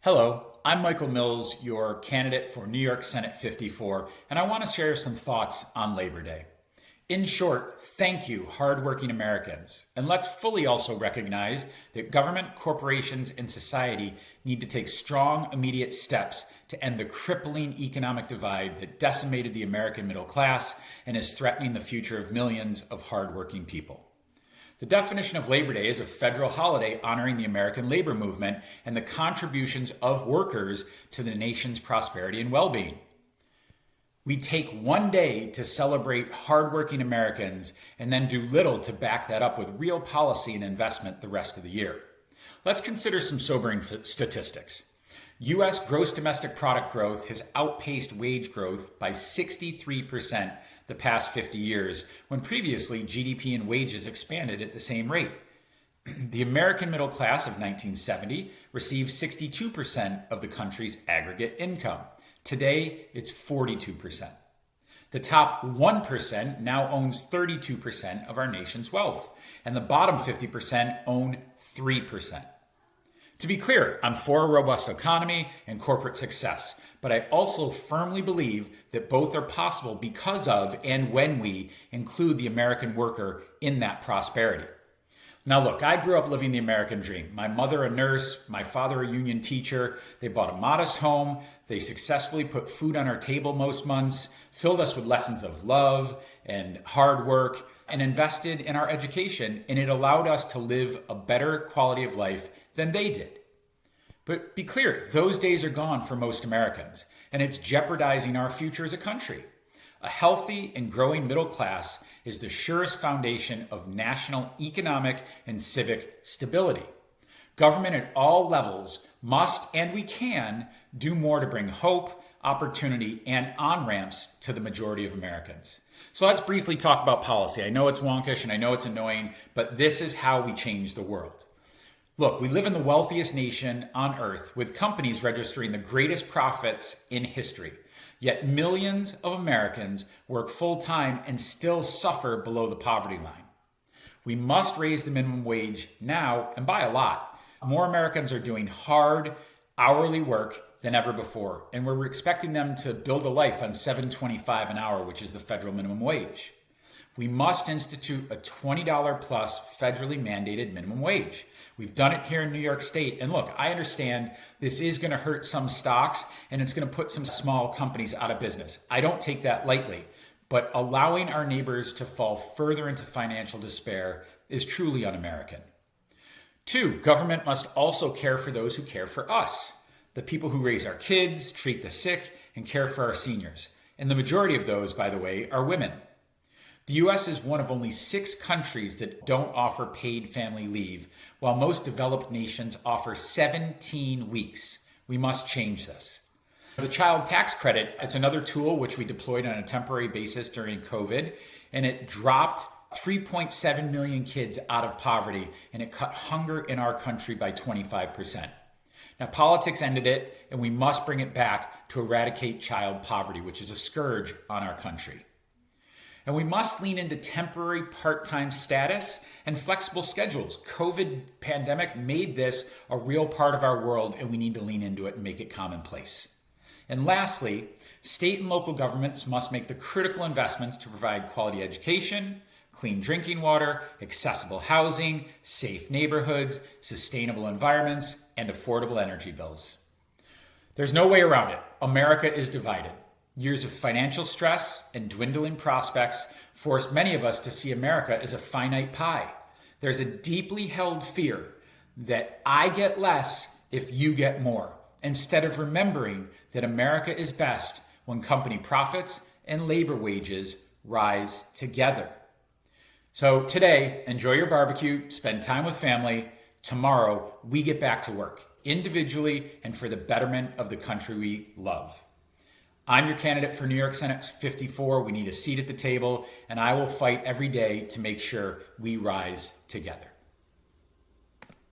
Hello, I'm Michael Mills, your candidate for New York Senate 54, and I want to share some thoughts on Labor Day. In short, thank you, hardworking Americans. And let's fully also recognize that government, corporations, and society need to take strong, immediate steps to end the crippling economic divide that decimated the American middle class and is threatening the future of millions of hardworking people. The definition of Labor Day is a federal holiday honoring the American labor movement and the contributions of workers to the nation's prosperity and well-being. We take one day to celebrate hardworking Americans and then do little to back that up with real policy and investment the rest of the year. Let's consider some sobering statistics. U.S. gross domestic product growth has outpaced wage growth by 63% the past 50 years, when previously GDP and wages expanded at the same rate. The American middle class of 1970 received 62% of the country's aggregate income. Today, it's 42%. The top 1% now owns 32% of our nation's wealth, and the bottom 50% own 3%. To be clear, I'm for a robust economy and corporate success, but I also firmly believe that both are possible because of and when we include the American worker in that prosperity. Now look, I grew up living the American dream. My mother a nurse, my father a union teacher. They bought a modest home. They successfully put food on our table most months, filled us with lessons of love and hard work, and invested in our education, and it allowed us to live a better quality of life than they did. But be clear, those days are gone for most Americans, and it's jeopardizing our future as a country. A healthy and growing middle class is the surest foundation of national economic and civic stability. Government at all levels must, and we can, do more to bring hope, opportunity, and on-ramps to the majority of Americans. So let's briefly talk about policy. I know it's wonkish and I know it's annoying, but this is how we change the world. Look, we live in the wealthiest nation on earth with companies registering the greatest profits in history. Yet millions of Americans work full-time and still suffer below the poverty line. We must raise the minimum wage now, and by a lot. More Americans are doing hard, hourly work than ever before, and we're expecting them to build a life on $7.25 an hour, which is the federal minimum wage. We must institute a $20 plus federally mandated minimum wage. We've done it here in New York State. And look, I understand this is going to hurt some stocks and it's going to put some small companies out of business. I don't take that lightly, but allowing our neighbors to fall further into financial despair is truly un-American. 2, government must also care for those who care for us, the people who raise our kids, treat the sick, and care for our seniors. And the majority of those, by the way, are women. The U.S. is one of only 6 countries that don't offer paid family leave, while most developed nations offer 17 weeks. We must change this. The child tax credit, it's another tool which we deployed on a temporary basis during COVID, and it dropped 3.7 million kids out of poverty, and it cut hunger in our country by 25%. Now, politics ended it, and we must bring it back to eradicate child poverty, which is a scourge on our country. And we must lean into temporary part-time status and flexible schedules. COVID pandemic made this a real part of our world, and we need to lean into it and make it commonplace. And lastly, state and local governments must make the critical investments to provide quality education, clean drinking water, accessible housing, safe neighborhoods, sustainable environments, and affordable energy bills. There's no way around it. America is divided. Years of financial stress and dwindling prospects forced many of us to see America as a finite pie. There's a deeply held fear that I get less if you get more, instead of remembering that America is best when company profits and labor wages rise together. So today, enjoy your barbecue, spend time with family. Tomorrow, we get back to work, individually and for the betterment of the country we love. I'm your candidate for New York Senate 54. We need a seat at the table, and I will fight every day to make sure we rise together.